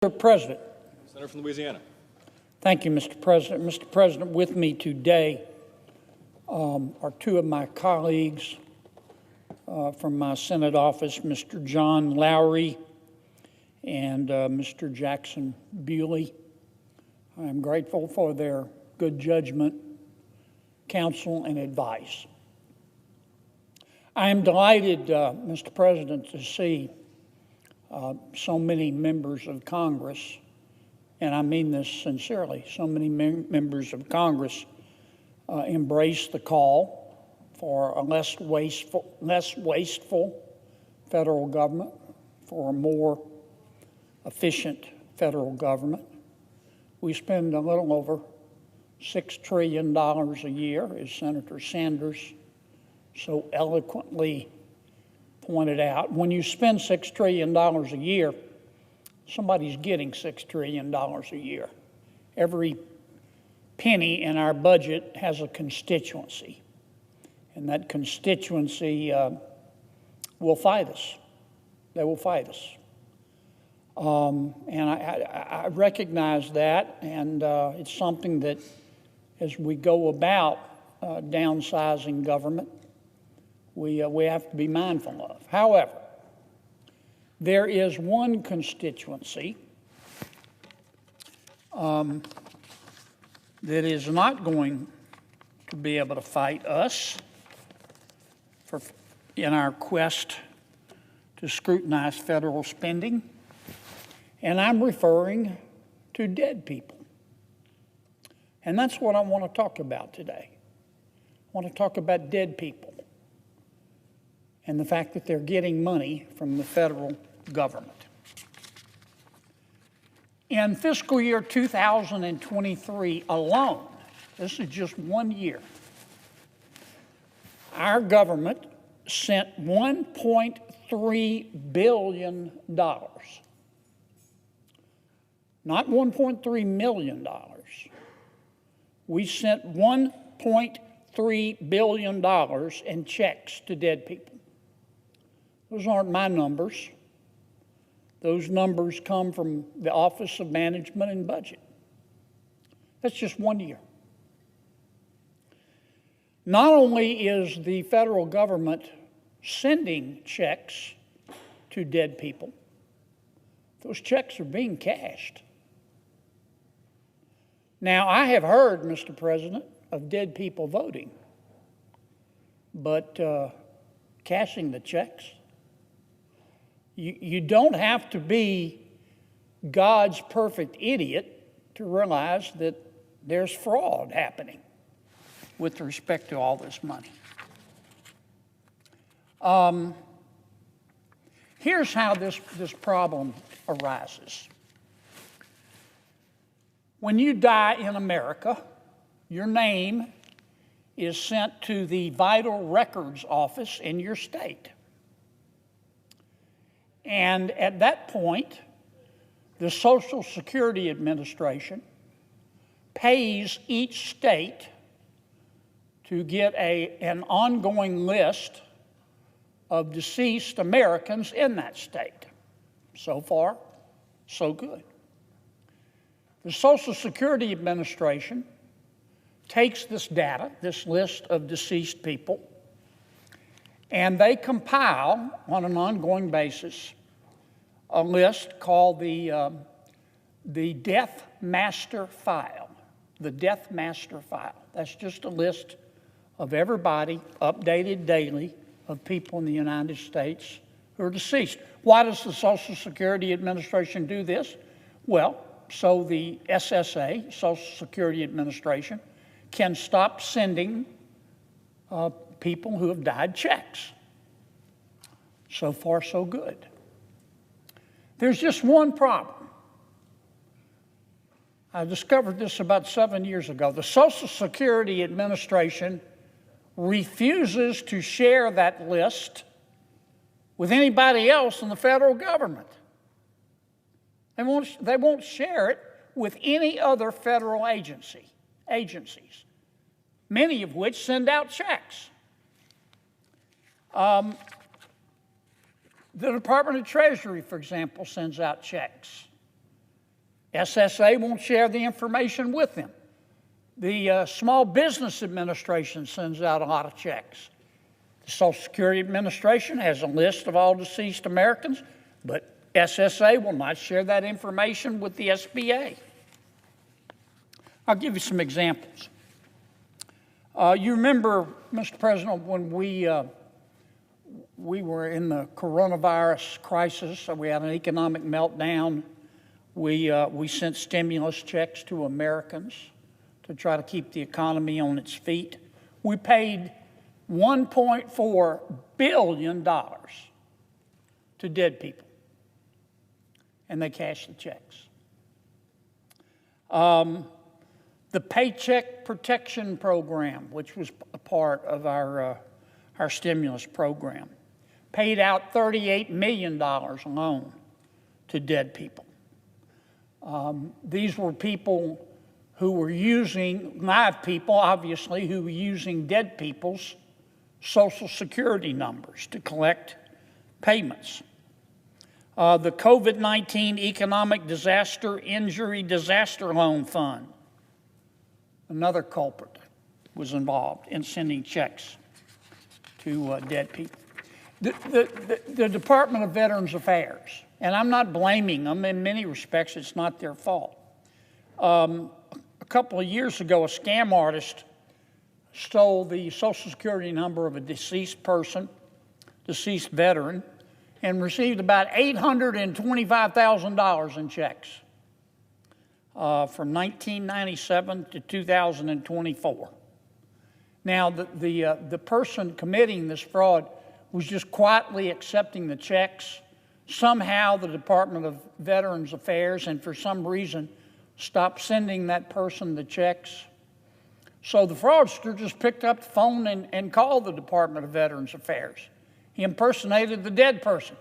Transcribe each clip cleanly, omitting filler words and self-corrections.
Mr. President. Senator from Louisiana. Thank you, Mr. President. Mr. President, with me today are two of my colleagues from my Senate office, Mr. John Lowry and Mr. Jackson Bewley. I'm grateful for their good judgment, counsel, and advice. I am delighted, Mr. President, to see so many members of Congress, and I mean this sincerely, so many members of Congress embrace the call for a less wasteful federal government, for a more efficient federal government. We spend a little over $6 trillion a year, as Senator Sanders so eloquently pointed out. When you spend $6 trillion a year, somebody's getting $6 trillion a year. Every penny in our budget has a constituency, and that constituency will fight us. They will fight us. And I recognize that, and it's something that as we go about downsizing government, we have to be mindful of. However, there is one constituency that is not going to be able to fight us in our quest to scrutinize federal spending, and I'm referring to dead people. And that's what I want to talk about today. I want to talk about dead people and the fact that they're getting money from the federal government. In fiscal year 2023 alone, this is just 1 year, our government sent $1.3 billion, not $1.3 million. We sent $1.3 billion in checks to dead people. Those aren't my numbers. Those numbers come from the Office of Management and Budget. That's just 1 year. Not only is the federal government sending checks to dead people, those checks are being cashed. Now, I have heard, Mr. President, of dead people voting, but cashing the checks? You don't have to be God's perfect idiot to realize that there's fraud happening with respect to all this money. Here's how this problem arises. When you die in America, your name is sent to the Vital Records Office in your state. And at that point, the Social Security Administration pays each state to get an ongoing list of deceased Americans in that state. So far, so good. The Social Security Administration takes this data, this list of deceased people, and they compile on an ongoing basis a list called the Death Master File. The Death Master File. That's just a list of everybody, updated daily, of people in the United States who are deceased. Why does the Social Security Administration do this? Well, so the SSA, Social Security Administration, can stop sending people who have died checks. So far, so good. There's just one problem. I discovered this about 7 years ago. The Social Security Administration refuses to share that list with anybody else in the federal government. They won't share it with any other federal agencies, many of which send out checks. The Department of Treasury, for example, sends out checks SSA won't share the information with them. The Small Business Administration sends out a lot of checks. The Social Security Administration has a list of all deceased Americans, but SSA will not share that information with the SBA. I'll give you some examples. You remember, Mr. President, when we were in the coronavirus crisis, so we had an economic meltdown. We sent stimulus checks to Americans to try to keep the economy on its feet. We paid $1.4 billion to dead people, and they cashed the checks. The Paycheck Protection Program, which was a part of our stimulus program, paid out $38 million alone to dead people. These were people who were using, live people obviously, who were using dead people's Social Security numbers to collect payments. The COVID-19 Economic Disaster Injury Disaster Loan Fund, another culprit, was involved in sending checks to dead people. The Department of Veterans Affairs, and I'm not blaming them, in many respects it's not their fault. A couple of years ago, a scam artist stole the Social Security number of a deceased veteran, and received about $825,000 in checks from 1997 to 2024. Now, the person committing this fraud was just quietly accepting the checks. Somehow the Department of Veterans Affairs, and for some reason, stopped sending that person the checks. So the fraudster just picked up the phone and called the Department of Veterans Affairs. He impersonated the dead person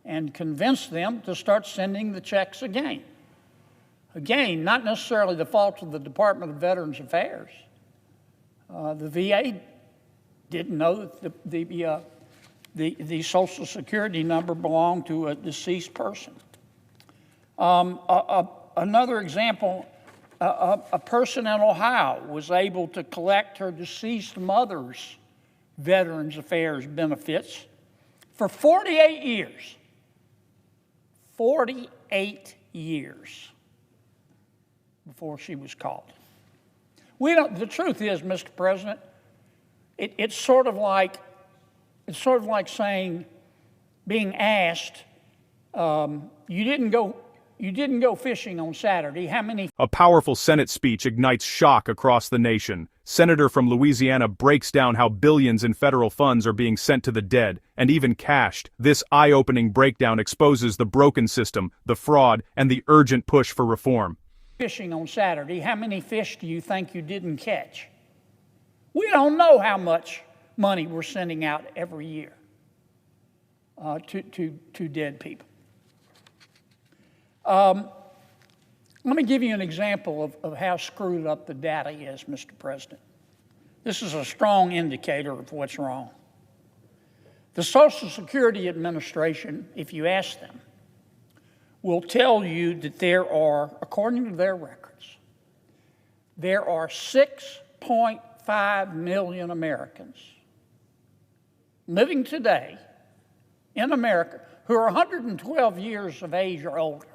and convinced them to start sending the checks again. Again, not necessarily the fault of the Department of Veterans Affairs. The VA didn't know that the Social Security number belonged to a deceased person. Another example, a person in Ohio was able to collect her deceased mother's Veterans Affairs benefits for 48 years. 48 years before she was caught. The truth is, Mr. President, it's sort of like saying, being asked, you didn't go fishing on Saturday. How many? A powerful Senate speech ignites shock across the nation. Senator from Louisiana breaks down how billions in federal funds are being sent to the dead, and even cashed. This eye-opening breakdown exposes the broken system, the fraud, and the urgent push for reform. Fishing on Saturday. How many fish do you think you didn't catch? We don't know how much money we're sending out every year to dead people. Let me give you an example of how screwed up the data is, Mr. President. This is a strong indicator of what's wrong. The Social Security Administration, if you ask them, will tell you that there are, according to their records, there are 6.5 million Americans living today in America who are 112 years of age or older.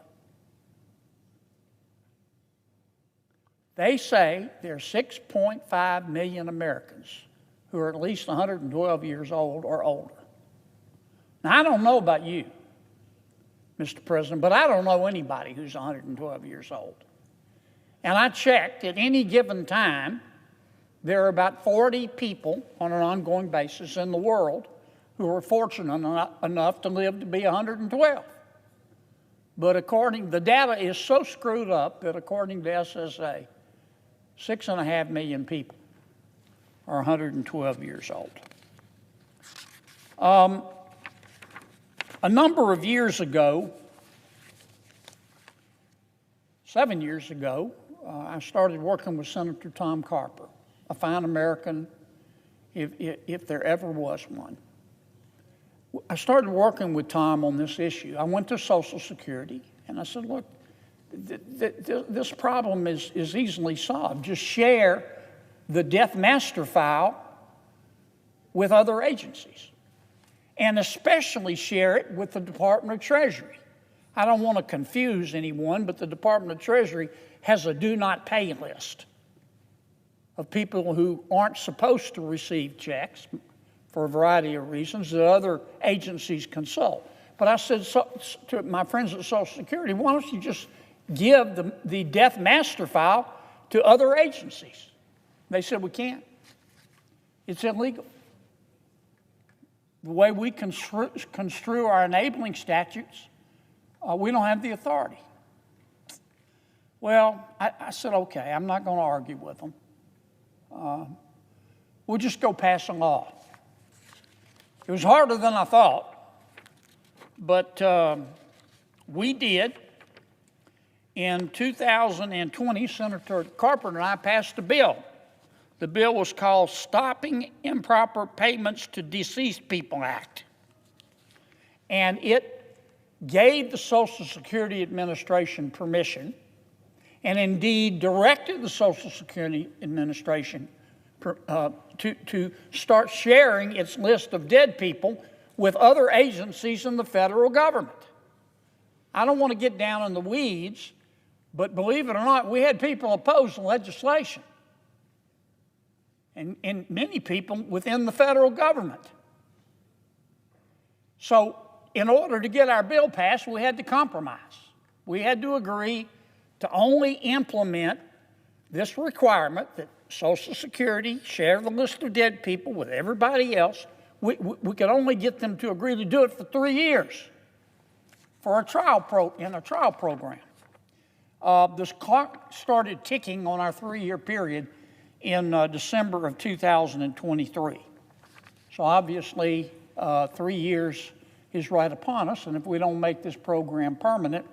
They say there are 6.5 million Americans who are at least 112 years old or older. Now, I don't know about you, Mr. President, but I don't know anybody who's 112 years old. And I checked, at any given time, there are about 40 people on an ongoing basis in the world who are fortunate enough to live to be 112. But the data is so screwed up that according to SSA, 6.5 million people are 112 years old. A number of years ago, 7 years ago, I started working with Senator Tom Carper, a fine American, if there ever was one. I started working with Tom on this issue. I went to Social Security and I said, look, This problem is easily solved. Just share the death master file with other agencies, and especially share it with the Department of Treasury. I don't want to confuse anyone, but the Department of Treasury has a do not pay list of people who aren't supposed to receive checks for a variety of reasons that other agencies consult. But I said to my friends at Social Security, why don't you just give the death master file to other agencies? They said, we can't. It's illegal. The way we construe our enabling statutes, we don't have the authority. Well, I said, okay, I'm not going to argue with them. We'll just go pass a law. It was harder than I thought, but we did. In 2020, Senator Carpenter and I passed a bill. The bill was called Stopping Improper Payments to Deceased People Act. And it gave the Social Security Administration permission, and indeed directed the Social Security Administration to start sharing its list of dead people with other agencies in the federal government. I don't want to get down in the weeds, but believe it or not, we had people oppose the legislation, and many people within the federal government. So in order to get our bill passed, we had to compromise. We had to agree to only implement this requirement that Social Security share the list of dead people with everybody else. We could only get them to agree to do it for 3 years for a trial program. This clock started ticking on our 3-year period in December of 2023. So obviously 3 years is right upon us, and if we don't make this program permanent,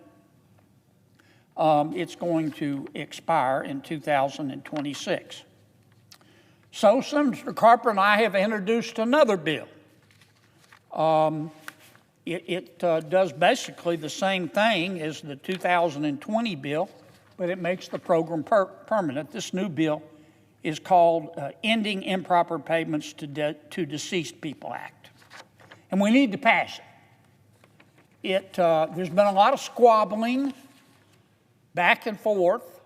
it's going to expire in 2026. So Senator Carper and I have introduced another bill. It does basically the same thing as the 2020 bill, but it makes the program permanent. This new bill is called Ending Improper Payments to Deceased People Act. And we need to pass it. There's been a lot of squabbling back and forth.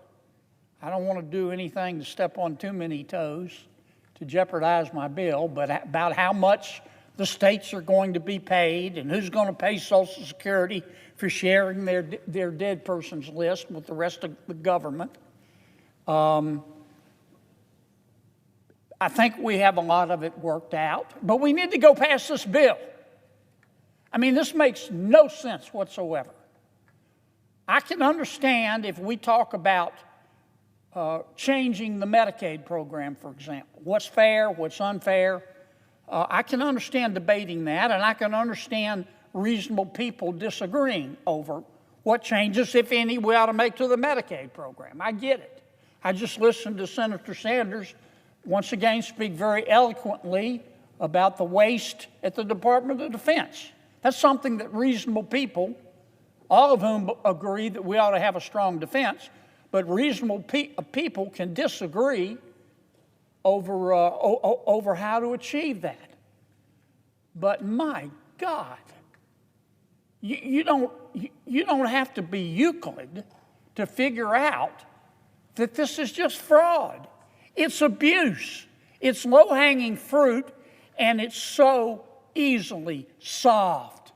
I don't want to do anything to step on too many toes to jeopardize my bill, but about how much the states are going to be paid and who's going to pay Social Security for sharing their dead person's list with the rest of the government. I think we have a lot of it worked out, but we need to go past this bill. I mean, this makes no sense whatsoever. I can understand if we talk about changing the Medicaid program, for example. What's fair, what's unfair. I can understand debating that, and I can understand reasonable people disagreeing over what changes, if any, we ought to make to the Medicaid program. I get it. I just listened to Senator Sanders once again speak very eloquently about the waste at the Department of Defense. That's something that reasonable people, all of whom agree that we ought to have a strong defense, but reasonable people can disagree over how to achieve that. But my God, you don't have to be Euclid to figure out that this is just fraud. It's abuse. It's low-hanging fruit, and it's so easily solved.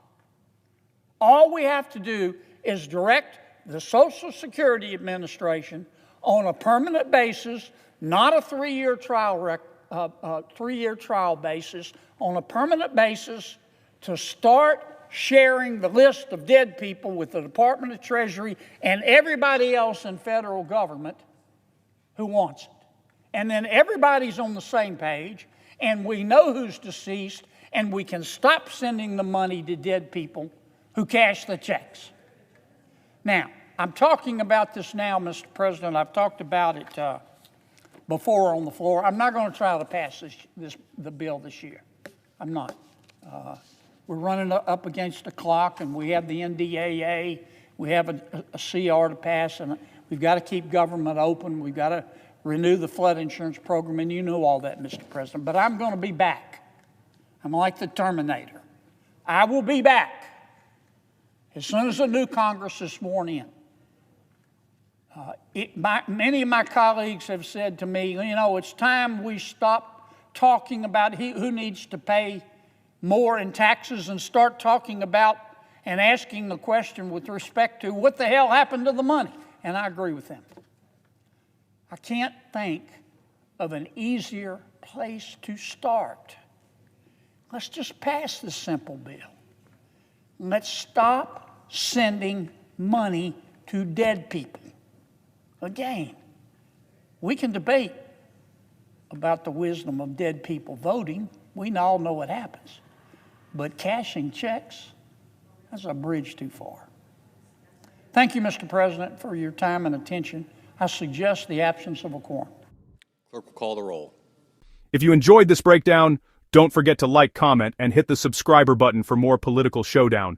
All we have to do is direct the Social Security Administration on a permanent basis, not a three-year trial basis, on a permanent basis, to start sharing the list of dead people with the Department of Treasury and everybody else in federal government who wants it. And then everybody's on the same page, and we know who's deceased, and we can stop sending the money to dead people who cash the checks. Now, I'm talking about this now, Mr. President. I've talked about it before on the floor. I'm not going to try to pass the bill this year. I'm not. We're running up against the clock, and we have the NDAA, We have a CR to pass, and we've got to keep government open. We've got to renew the flood insurance program, and you know all that, Mr. President. But I'm going to be back. I'm like the Terminator. I will be back as soon as the new Congress is sworn in. Many of my colleagues have said to me, you know, it's time we stop talking about who needs to pay more in taxes and start talking about and asking the question with respect to what the hell happened to the money. And I agree with them. I can't think of an easier place to start. Let's just pass this simple bill. Let's stop sending money to dead people. Again, we can debate about the wisdom of dead people voting. We all know what happens. But cashing checks, that's a bridge too far. Thank you, Mr. President, for your time and attention. I suggest the absence of a quorum. Clerk will call the roll. If you enjoyed this breakdown, don't forget to like, comment, and hit the subscriber button for more political showdown.